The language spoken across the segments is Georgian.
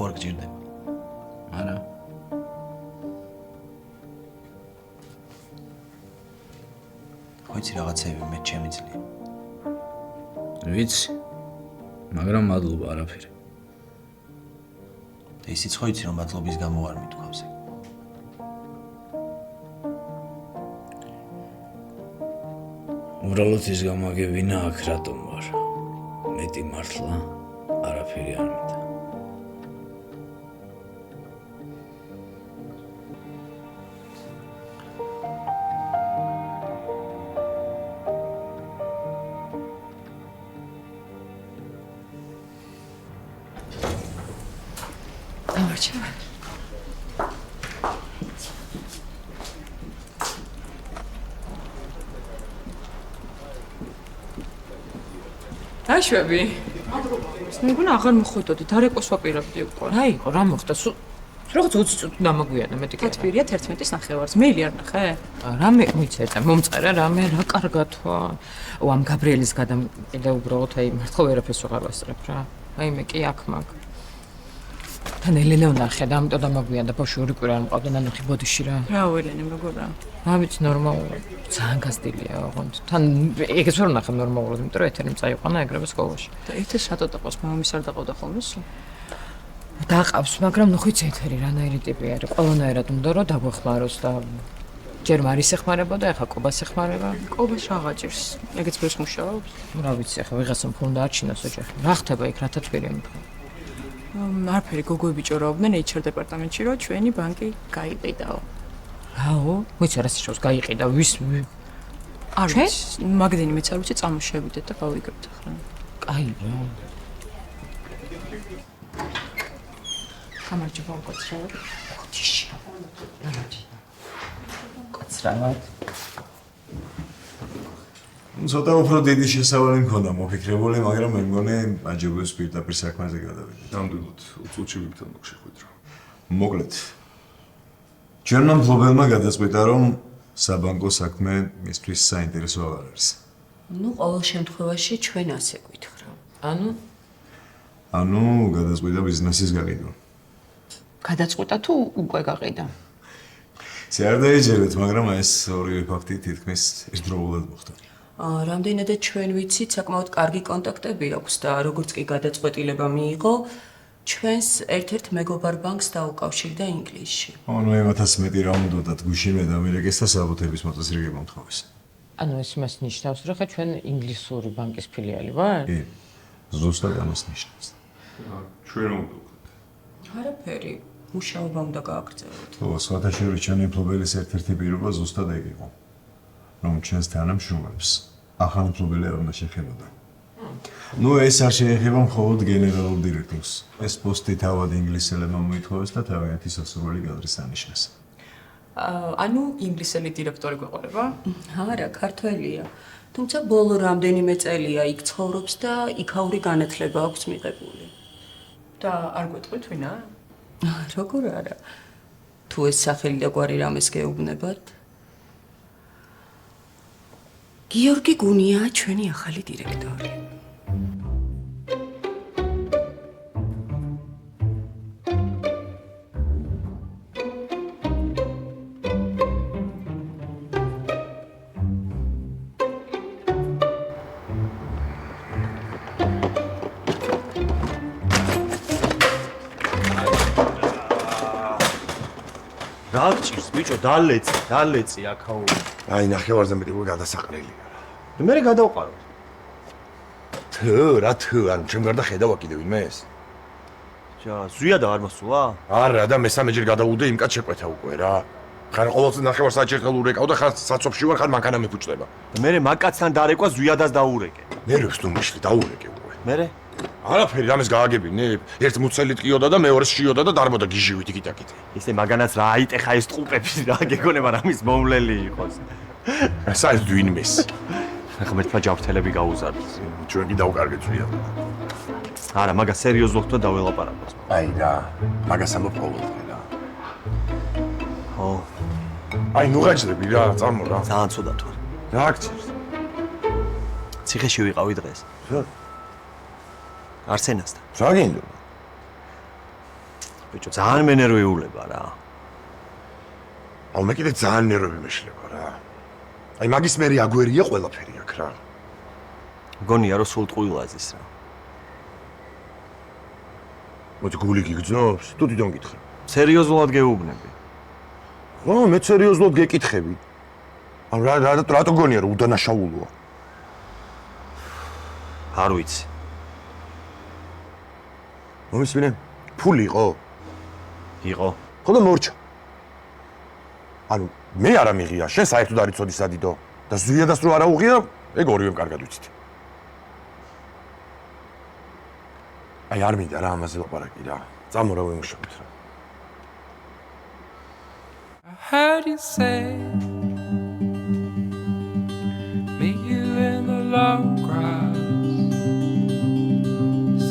ხო არ გჭირდება. არა. ვიცი რაღაცები მე ჩემი ძლია. ვიცი. მაგრამ მადლობა არაფერი. და ისიც ხო იცი რომ მადლობის გამო არ მithქვამზე. უბრალოდ ის გამაგებინა აქ რატომ ვარ. მეტი მართლა არაფერი არ მინდა. აშვები. მეგონა აღარ მოხვედოდით, არ ეკოს ვაპირებდი უკვე. აი, რა მოხდა? სულ რაღაც 20 წუთი დამაგვიანა მეტი კი. კეთბირია 11-ის ნახევარს. მეილი არ ნახე? რამე მიცეცა, მომწერა რამე რა კარგათვა. ამ გაბრიელის გადამყიდა უბრალოდ აი მართლა ვერაფერს ვეღარ ვასწრებ რა. აი მე კი აქ მაგ. თან ელენე ვნახე და ამიტომ დამაგვიანდა ბავშვი ორი კვირა არ მყავდა ნანუხი ბოდიში რა. რა ელენე მეგონა? რა ვიცი ნორმალურად. ძალიან გასდილია ოღონდ. თან ეგეც ვერ ვნახე ნორმალურად, იმიტომ რომ ეთერი წაიყვანა ეგრევე სკოლაში. და ეთერს რატო დაყავს? მამის არ დაყავდა ხოლმე სულ? დაყავს, მაგრამ ნუ ხიც ეთერი რანაირი ტიპი არის. ყველანაირად უნდა რომ დაგვეხმაროს და ჯერ მარის ეხმარებოდა, ეხა კობას ეხმარება. კობას რაღაცირს. ეგეც ბევრს მუშაობს. რა ვიცი, ეხა ვიღაცამ ფონდა არჩინოს ოჯახი. რა ხდება იქ, რათა თქვია მიქო. არაფერი გოგოები ჭორაობდნენ HR დეპარტამენტში, რომ ჩვენი ბანკი გაიყიდაო. რაო? ვიცი რა სიშოს გაიყიდა, ვის არ ვიცი, მაგდენი მეც არ ვიცი, წამოშევიდეთ და გავიგებთ ახლა. კაი რა. გამარჯობა უკაცრავად. თიში. უკაცრავად. ცოტა უფრო დიდი შესავალი მქონდა მოფიქრებული, მაგრამ მე მგონი აჯობებს პირდაპირ საქმეზე გადავიდეთ. ნამდვილად, უწუთში ვიქთან მოგშეხვედრა. მოკლედ. ჩვენმა მფლობელმა გადაწყვიტა, რომ საბანკო საქმე მისთვის საინტერესო აღარ არის. ნუ ყოველ შემთხვევაში ჩვენ ასე გვითხრა. ანუ გადაწყვიტა ბიზნესის გაყიდვა. გადაწყვიტა თუ უკვე გაყიდა? ისე არ დაიჯერეთ, მაგრამ ეს ორივე ფაქტი თითქმის ერთდროულად მოხდა. რამდენადაც ჩვენ ვიცით, საკმაოდ კარგი კონტაქტები აქვს და როგორც კი გადაწყვეტილება მიიღო, ჩვენს ერთ-ერთ მეგობარ ბანკს დაუკავშირდა ინგლისში. ანუ ემათაც მეტი რა უნდათ გუშინე და ამერიკის და საბუთების მოწესრიგება მოთხოვეს. ანუ ეს მას ნიშნავს, რომ ხა ჩვენ ინგლისური ბანკის ფილიალი ვარ? კი. ზუსტად ამას ნიშნავს. ჩვენ რა უნდა ვქნათ? არაფერი, მუშაობა უნდა გააგრძელოთ. ხო, სხვათა შორის ჩვენი მფლობელის ერთ-ერთი პირობა ზუსტად ეგ იყო. რომ ჩვენს თანამშრომლებს ახალი მფლობელი არ უნდა შეხებოდა. ნუ ეს არ შეეხება მხოლოდ გენერალურ დირექტორს. ეს პოსტი თავად ინგლისელებმა მოითხოვეს და თავიანთი სასურველი გადრის ანიშნეს. ანუ ინგლისელი დირექტორი გვეყოლება? არა, ქართველია. თუმცა ბოლო რამდენიმე წელია იქ ცხოვრობს და იქაური განათლება აქვს მიღებული. და არ გვეტყვით ვინა? როგორ არა? თუ ეს სახელი და გვარი რამეს გეუბნებათ? გიორგი გუნია ჩვენი ახალი დირექტორი. რა გჭირს ბიჭო, დალეწი აქაო. აი, ნახევარზე მეტი უკვე გადასაყრელია. მე გადავყარო. თუ, ან ჩემ გარდა ხედავა კიდევ იმეს? ჯა, ზვია და არ მოსულა? არა, და მესამეჯერ გადავუდე იმ კაც შეკვეთა უკვე რა. ხან ყოველთვის ნახევარ საათი ერთხელ ურეკავ და ხან საცობში ვარ, ხან მანქანა მეფუჭდება. მე მაგკაცთან დარეკვა ზვიადას დაურეკე. ნერვებს თუ მიშლი დაურეკე უკვე. მე? არაფერი, რამეს გააგებინე. ერთ მუცელით ყიოდა და მეორეს შიოდა და დარბოდა გიჟივით იკიტაკით. ისე მაგანაც რა აიტეხა ეს ტყუპები რა გეგონება რამის მომლელი იყოს. საერთოდ ვინმეს? ახლა მერტმა ჯავრთელები გაუზარდეთ. ჩვენ კი დავკარგეთ ზვია. არა, მაგას სერიოზულად და დაველაპარაკოთ. აი რა, მაგას ამოფაულებდი რა. ხო. აი, ნუ გაჭრები რა, წამო რა. ძალიან ცუდად ვარ. რა გჭირს? ციხეში ვიყავი დღეს. რა? არსენასთან. რა გინდო? ბიჭო, ძალიან მენერვიულება რა. აუ მე კიდე ძალიან ნერვები მეშლება რა. აი მაგის მერი აგვერია ყველაფერი აქ რა. მგონია რომ სულ ტყუილაზის რა. მოდი გული გიგძნობს? თუ დიდონ გითხე. სერიოზულად გეუბნები. ხო, მე სერიოზულად გეკითხები. ანუ რატო გონია რომ უდანაშაულოა? არ ვიცი. მომისმინე? ფული იყო? იყო. ხო და მორჩა. ანუ მე არ ამიღია, შენ საერთოდ არ იცოდი სადიდო და ზვიადას რო არ აუღია, ეგ ორივემ კარგად ვიცით. აი არ მინდა რა ამაზე ლაპარაკი რა. წამორა ვიმუშავოთ რა. I heard you say, meet you in the long grass.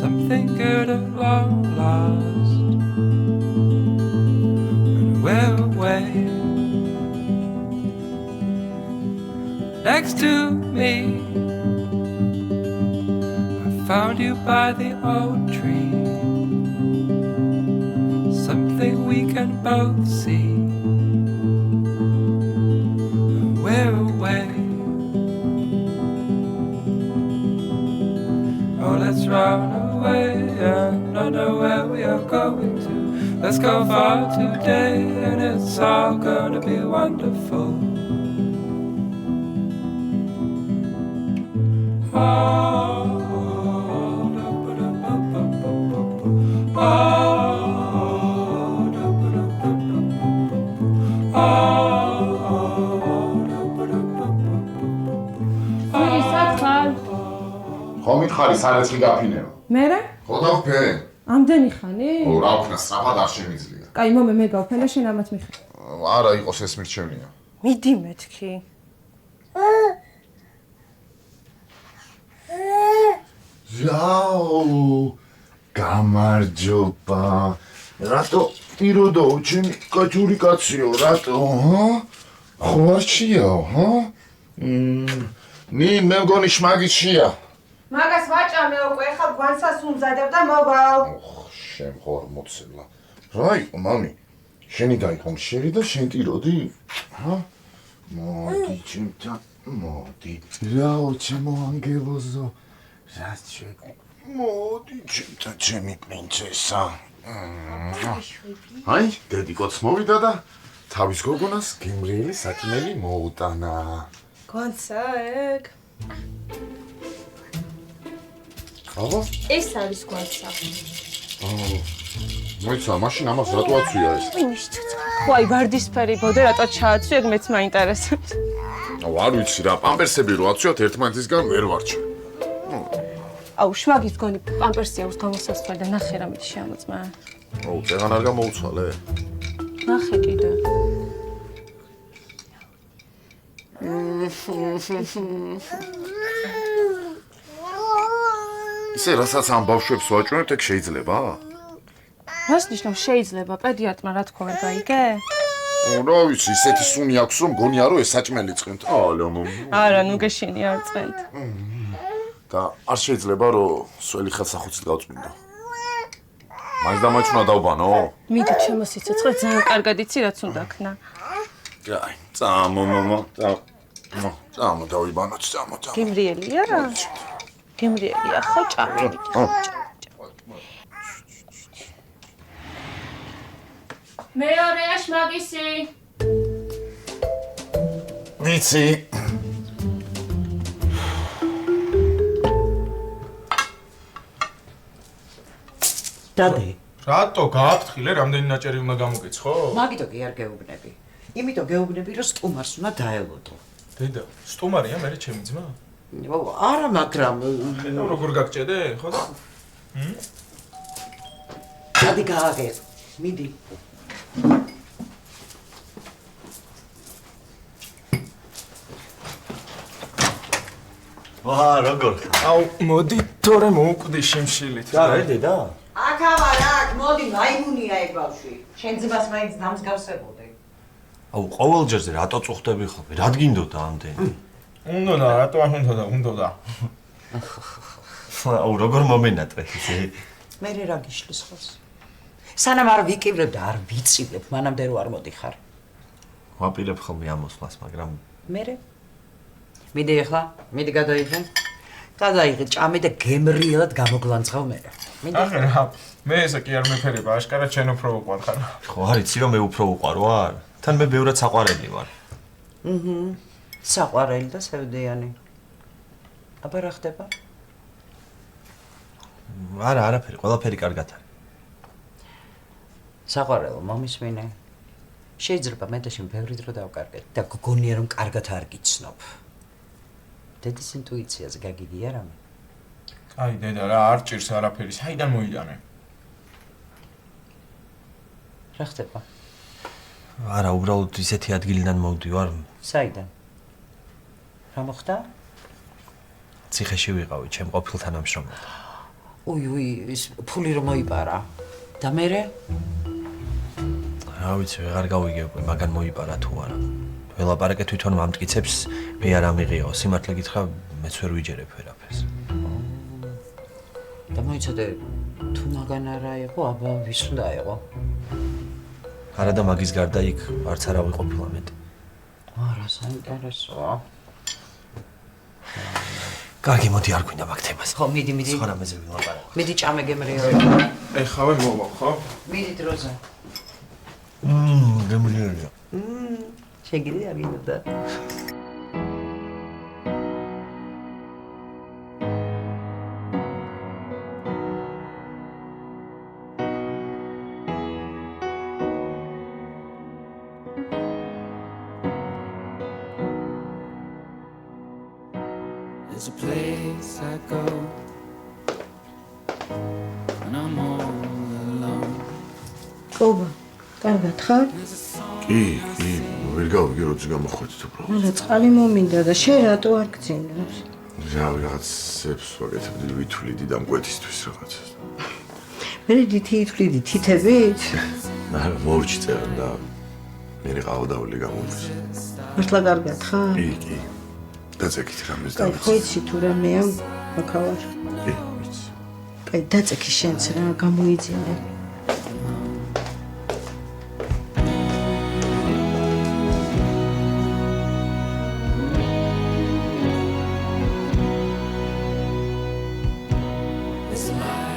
Something good at long last. And we're away. Next to me, I found you by the old tree. Something we can both see. We're away. Oh, let's run away and not know where we are going to. Let's go far today and it's all gonna be wonderful. ხო მითხარი სარეცხი გაფინეო. მერე? ხო დავფე. ამდენი ხანი? ო რა ვქნა სწრაფად არ შემიძლია. კაი მომე მე გავფენე შენ ამათ მიხარ. არა იყოს ეს მირჩევნია. მიდი მეთქი. ზაო გამარჯობა. რატო პიროდო ჩემი კაჭური კაციო რატო ჰა? ხო არჩიაო ჰა? ნი მე მგონი შმაგიშია. მაგას ვაჭამე უკვე ხა გვანსას უმზადებ და მოვალ. შემხარ მოცელა. რა იყო მამი? შენი გაიყო მშერი და შენ ტიროდი? ჰა? მოდი ჩემთან, მოდი. რაო ჩემო ანგელოზო. რაჩე. მოდი ჩემთან ჩემი პრინცესა. აი, დედიკოც მოვიდა და თავის გოგონას გემრიელი საჭმელი მოუტანა. გვანსა ეგ. აბა? ეს არის გვანსა. მოიცა, მაშინ ამას რატო აცვია ეს? ხო აი ვარდისფერი ბოდე რატო ჩააცვი, ეგ მეც მაინტერესებს. აუ არ ვიცი რა, პამპერსები რო აცვიოთ ერთმანეთისგან ვერ ვარჩევ. აუ შვაგის გონი პამპერსია ურს გამოსასწორ და ნახე რა მიდი შემოწმა. აუ წეღან არ გამოუცვალე? ნახე კიდე. ისე რასაც ამ ბავშვებს ვაჭრევთ, ეგ შეიძლება? რას ნიშნავს შეიძლება? პედიატრმა რა თქვა ვერ გაიგე? რა ვიცი, ისეთი სუნი აქვს რომ გონია რომ ეს საჭმელი წვენთ. ალო მომი. არა, ნუ გეშინი არ წვენთ. და არ შეიძლება რომ სველი ხელსახუცით გავწმინდო. მაინც დამაჩვენა დავბანო? მიდი ჩემო სიცოცხლე ძალიან კარგად იცი რაც უნდა ქნა. აი, წამო მამა, წამო დავიბანო, წამო. გემრიელია? გემრიელია ხო ჭამე. მეორეა შმაგისი. ვიცი. დადე. რატო გააფრთხილე, რამდენი ნაჭერი უნდა გამოგეცხო? მაგიტო კი არ გეუბნები. იმიტომ გეუბნები, რომ სტუმარს უნდა დაელოდო. დედა, სტუმარია მე ჩემი ძმა? არა, მაგრამ როგორ გაგჭედე, ხო და? დადი გააგერ. მიდი. ვა, როგორ ხარ? აუ, მოდი თორე მოვკვდი შიმშილით. რა, დედა? აქ, მოდი, მაიმუნია ეგ ბავშვი. შენ ძმას მაინც დამსგავსებოდი. აუ, ყოველჯერზე რატო წუხდები ხოლმე? რა გინდოდა ამდენი? უნდა, რატო არ უნდა? აუ, როგორ მომენატრეთ ისე? მე რა გიშლის ხოლს? სანამ არ ვიკივრებ და არ ვიცილებ, მანამდე რო არ მოდიხარ. ვაპირებ ხოლმე ამოსვლას, მაგრამ მერე? მიდი ახლა, მიდი გადაიღე. გადაიღე ჭამე და გემრიელად გამოგვანძღავ მერე. მიდი. ახლა რა, მე ესე კი არ მეფერება, აშკარად შენ უფრო უყვარ ხარ. ხო არ იცი რომ მე უფრო უყვარ ვარ? თან მე ბევრად საყვარელი ვარ. საყვარელი და სევდიანი. აბა რა ხდება? არა, არაფერი, ყველაფერი კარგად არის. საყვარელო მომისმინე. შეიძლება მე და შენ ბევრი დრო დავკარგეთ და გგონია რომ კარგად არ გიცნობ. დედის ინტუიციაზე გაგიგია რამე? აი დედა რა არ ჭირს არაფერი, საიდან მოიტანე? რა ხდება? არა, უბრალოდ ისეთი ადგილიდან მოვდივარ. საიდან? რა მოხდა? ციხეში ვიყავი, ჩემ ყოფილ თანამშრომელთან. უი, ის ფული რომ მოიპარა. და მერე? რა ვიცი, ვეღარ გავიგებ, მაგან მოიპარა თუ არა. ველაპარაკე თვითონ მამტკიცებს, მე არ ამიღიაო, სიმართლე გითხრა, მეც ვერ ვიჯერებ ვერაფერს. და მოიცადე, თუ მაგან არა იყო, აბა ვის უნდა იყო? არა და მაგის გარდა იქ არც არავინ ყოფილა მეტი. არა, საინტერესოა. კარგი, მოდი არ გვინდა მაგ თემას. ხო, მიდი. სხვა რამეზე ვილაპარაკო. მიდი ჭამე გემრიელი. ეხავე მოვა, ხო? მიდი დროზე. გემრიელია. შეგიძლია გინდა. There's a place I go when I'm all alone. კობა, კარგად ხარ? კი, ვერ გავიგე როდის გამოხვედით უბრალოდ. არა, წყალი მომინდა და შენ რატო არ გძინავს? რავი, რაღაცებს ვაკეთებდი ვითვლიდი და მკვეთისთვის რაღაცას. მე დითი ითვლიდი თითებით? არა, მოვჭი წერენ და მე ყავდავლი გამოდის. მართლა კარგად ხარ? კი. დაწეკით რამეს კაი, ხო იცი თუ რამეა მაქავარ. კი, ვიცი. კაი, დაწეკი შენც რა გამოიძინე. It's alive.